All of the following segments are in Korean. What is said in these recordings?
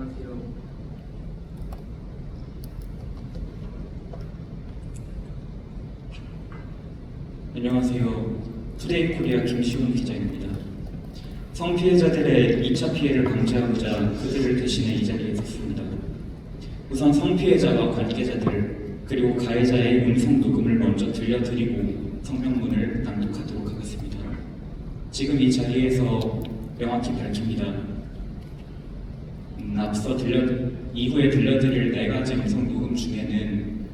안녕하세요. 안녕하세요. 투데이 코리아 김시훈 기자입니다. 성피해자들의 2차 피해를 방지하고자 그들을 대신해 이 자리에 섰습니다. 우선 성피해자와 관계자들 그리고 가해자의 음성 녹음을 먼저 들려드리고 성명문을 낭독하도록 하겠습니다. 지금 이 자리에서 명확히 밝힙니다. 앞서 이후에 들려드릴 4가지 음성 녹음 중에는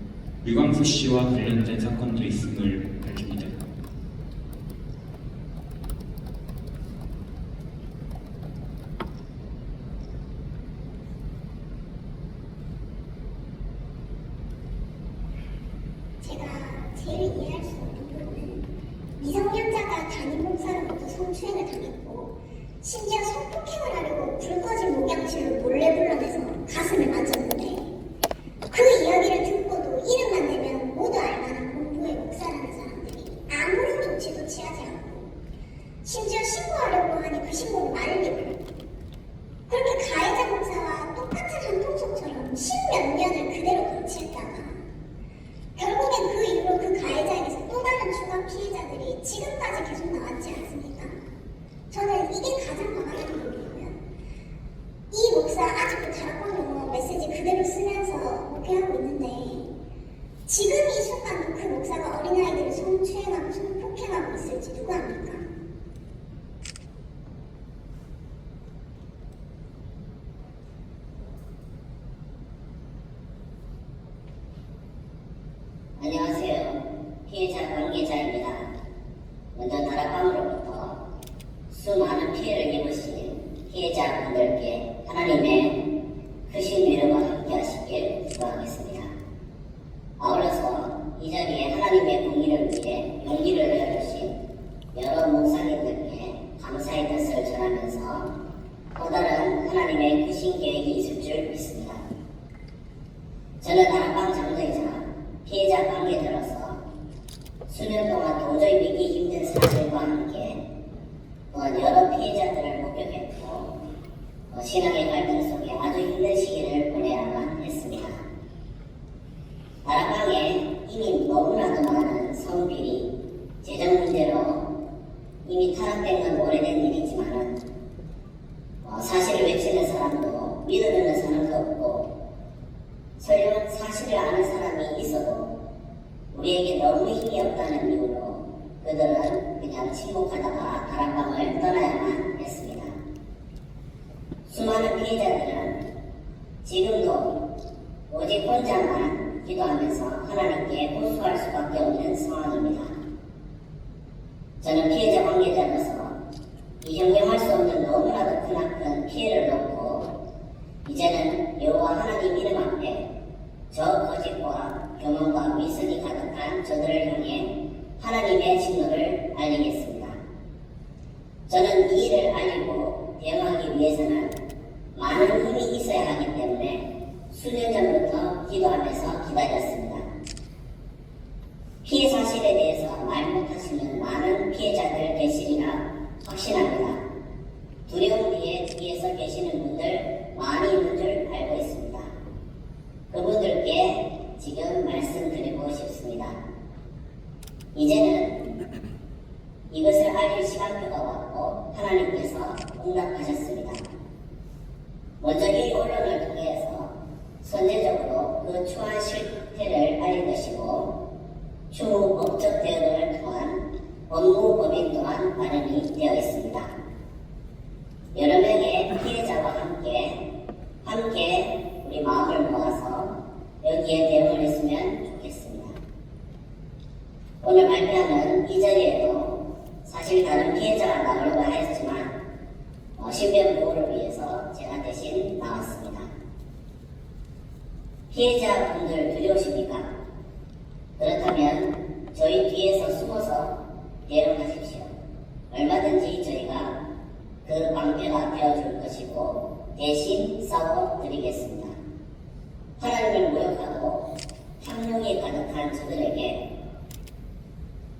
유광수 씨와 관련된 사건도 있음을 밝힙니다. 제가 제일 이해할 수 없는 부분은 미성년자가 담임 목사로부터 성추행을 당했고 심지어 성폭행을 하려고 불 꺼진 목양실로 몰래 불러내서 가슴을 맞았는데 그 이야기를 듣고도 이름만 대면 모두 알만한 공부의 목사라는 사람들이 아무런 조치도 취하지 않고 심지어 신고하려고 하니 그 신고를 말리고 그렇게 가해자 목사와 똑같은 한 통속처럼 10몇 년을 그대로 방치했다가 결국엔 그 이후로 그 가해자에게서 또 다른 추가 피해자들이 지금까지 계속 나왔지 않습니까? 저는 이게 가장 화가 나는 부분이고요. 이 목사 아직도 다락방 용어 메시지 그대로 쓰면서 목회하고 있는데 지금 이 순간도 그 목사가 어린아이들을 성추행하고 성폭행하고 있을지 누가 압니까? 안녕하세요. 피해자 관계자입니다. 먼저 다락방으로부터 수많은 피해를 입으신 피해자분들께 하나님의 크신 위로가 함께하시길 기도하겠습니다. 아울러서 이 자리에 하나님의 공의를 위해 용기를 내어주신 여러 목사님들께 감사의 뜻을 전하면서 또 다른 하나님의 크신 계획이 있을 줄 믿습니다. 저는 다락방 장로이자 피해자 관계자로서 수년 동안 도저히 믿기 힘든 사실과 함께 또한 여러 피해자들을 목격했고 신앙의 갈등 속에 아주 힘든 시기를 보내야만 했습니다. 다락방에 이미 너무나도 많은 성비리, 재정 문제로 이미 타락된 건 오래된 일이지만 사실을 외치는 사람도 믿어주는 사람도 없고 설령 사실을 아는 사람이 있어도 우리에게 너무 힘이 없다는 이유로 그들은 그냥 침묵하다가 다락방을 떠나야만 했습니다. 수많은 피해자들은 지금도 오직 혼자만 기도하면서 하나님께 호소할 수밖에 없는 상황입니다. 저는 피해자 관계자로서 이 형용할 수 없는 너무나도 크나큰 피해를 놓고 이제는 여호와 하나님 이름 앞에 저 거짓과 교만과 위선이 가득한 저들을 향해 하나님의 진노를 알리겠습니다. 저는 이 일을 알리고 대응하기 위해서는 많은 힘이 있어야 하기 때문에 수년 전부터 기도하면서 기다렸습니다. 피해 사실에 대해서 말 못하시는 많은 피해자들 계시리라 확신합니다. 두려움 뒤에서 계시는 분들 많이 있는 줄 알고 있습니다. 그분들께 지금 말씀드리고 싶습니다. 이제는 이것을 알릴 시간표가 왔고 하나님께서 응답하셨습니다. 먼저 이 언론을 통해서 선제적으로 그 추한 실태를 알릴 것이고 추후 법적 대응을 통한 법무법인 또한 마련이 되어 있습니다. 여러 명의 피해자와 함께 우리 마음을 모아서 여기에 대응을 했으면 좋겠습니다. 오늘 발표하는 이 자리에도 사실 다른 피해자가 나오려고 했지만 신변 보호를 위해서 제가 대신 나왔습니다. 피해자분들 두려우십니까? 그렇다면 저희 뒤에서 숨어서 대응하십시오. 얼마든지 저희가 그 방패가 되어줄 것이고 대신 싸워드리겠습니다. 하나님을 모욕하고 탐욕이 가득한 저들에게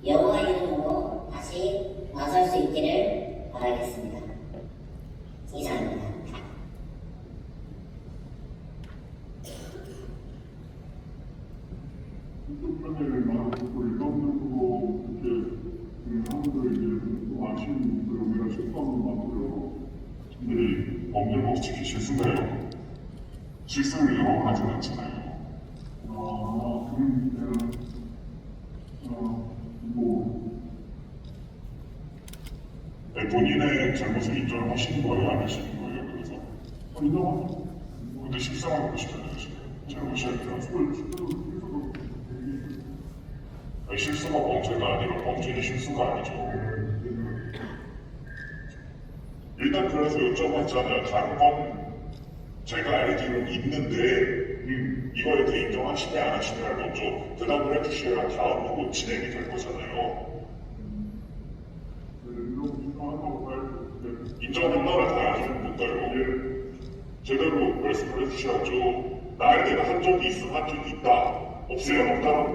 여호와 이름으로 다시 나설 수 있기를 바라겠습니다. 이상입니다. 범죄가 솔직히 실수인가요? 실수를 여러 번 하진 않잖아요. 본인의 잘못을 인정을 하시는 거예요? 안 하시는 거예요? 그래서 인정하죠. 근데 실수하고 싶다는 거죠. 잘못이었죠. 실수가 범죄가 아니라 범죄는 실수가 아니죠. 일단 그래서 여쭤봤잖아요. 다른 건 제가 알기로는 있는데 이거에 대해 인정하시냐 안 하시냐를 먼저 대답을 해주셔야 다음으로 진행이 될 거잖아요. 인정한다는 다야지 못가요. 제대로 말씀을 해주셔야죠. 나에 대해 한 적이 있으면 한 적이 있다. 없으면 없다라고.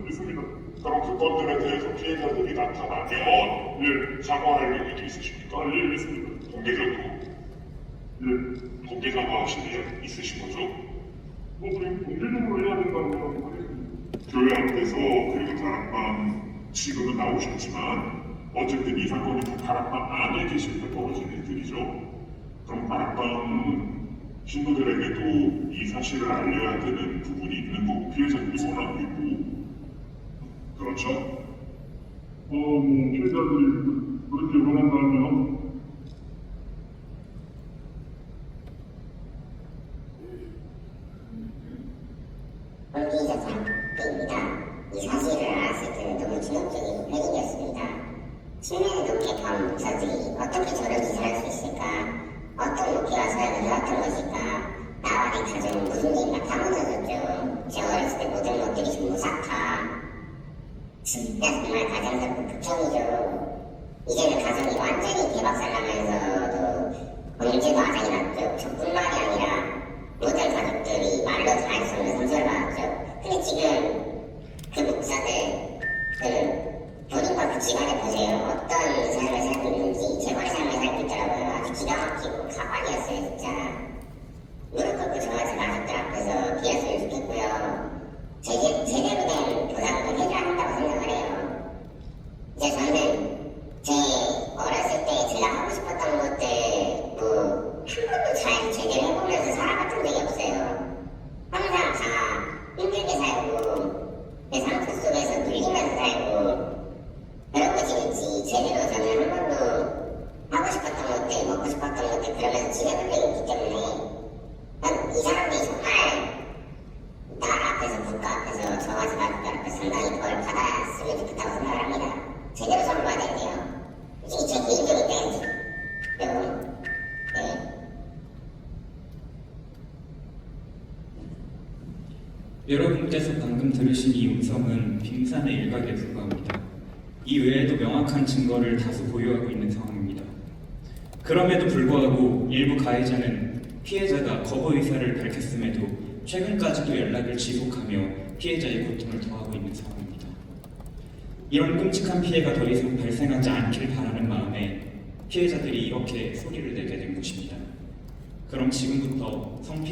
있습니다. 그럼 그 건들에 대해서 피해자들이 나타나면 사과할 의향이 있으십니까? 있습니다. 공개적으로. 공개 사과하실 의향 있으신 거죠? 공개적으로 해야 된다고 하겠습니다. 교회 앞에서 그리고 다락방 지금은 나오셨지만 어쨌든 이 사건이 다 다락방 안에 계실 때 벌어진 일들이죠. 그럼 다락방 신부들에게도 이 사실을 알려야 되는 부분이 있는 거고 피해자들이 원하고 있고 그렇죠? 피해자들이 그렇게 원한다면 피의자 장입니다. 이 사실을 알았을 때는 너무 충격적이고 패닉이었습니다. 10년이 넘게 간 목사들이 어떻게 저런 짓을 할 수 있을까? 어떤 목회와 사역을 해왔던 것일까? 나와 내 가정은 무슨 일인가 다 무너졌죠. 제 어렸을 때 모든 것들이 전부 삭화. 진짜 정말 가정스럽고 극혐이죠. 이제는 가정이 완전히 개박살나면서도 범죄도 아장이 났죠. 저뿐만이 아니라 모든 가족들이 말로 다 할 수 없는 상처를 받았죠. 근데 지금 그 목사들 본인과 그 집안을 보세요. 어떤 삶을 살고 있는지 재벌의 삶을 살고 있더라고요. 아주 기가 막히고 가관이었어요 진짜. 무릎 꿇고 저한테 가족들 앞에서 비었으면 좋겠고요. 제대로 된 보상도 해줘야 한다고 생각을 해요. 이제 저는 제 어렸을 때 제가 하고 싶었던 것들 한 번도 잘 제대로 해보면서 살아봤던 적이 없어요. 항상 다 힘들게 살고 내 상처 속에서 눌리면서 살고 여러 가지겠지. 제대로 저는 한 번도 하고 싶었던 것들, 먹고 싶었던 것들 그러면서 지내본 적이 없기 때문에 난 이 사람들이 정말 나 앞에서 국가 앞에서 저와 제 가족들 앞에서 상당히 그걸 받았으면 좋겠다고 생각을 합니다. 제대로 선고해야 되는데요. 솔직히 제 개인적인 때문이죠. 여러분. 여러분께서 방금 들으신 이 음성은 빙산의 일각에 불과합니다. 이 외에도 명확한 증거를 다수 보유하고 있는 상황입니다. 그럼에도 불구하고 일부 가해자는 피해자가 거부 의사를 밝혔음에도 최근까지도 연락을 지속하며 피해자의 고통을 더하고 있는 상황입니다. 이런 끔찍한 피해가 더 이상 발생하지 않길 바라는 마음에 피해자들이 이렇게 소리를 내게 된 것입니다. 그럼 지금부터 성피해자